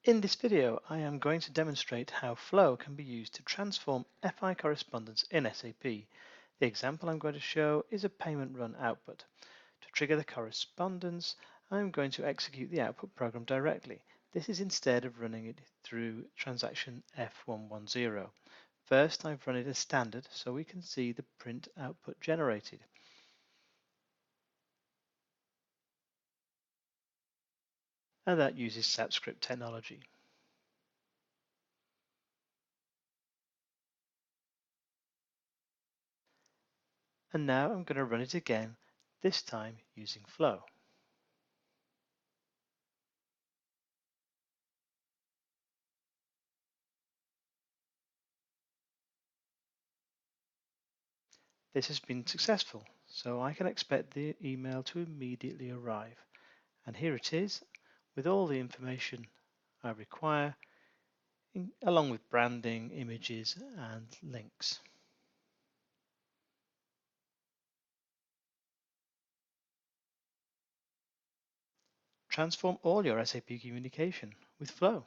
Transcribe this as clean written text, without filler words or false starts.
In this video, I am going to demonstrate how Flow can be used to transform FI correspondence in SAP. The example I'm going to show is a payment run output. To trigger the correspondence, I'm going to execute the output program directly. This is instead of running it through transaction F110. First, I've run it as standard so we can see the print output generated. And that uses SAP script technology. And now I'm going to run it again, this time using Flow. This has been successful, so I can expect the email to immediately arrive. And here it is, with all the information I require, along with branding, images, and links. Transform all your SAP communication with Flow.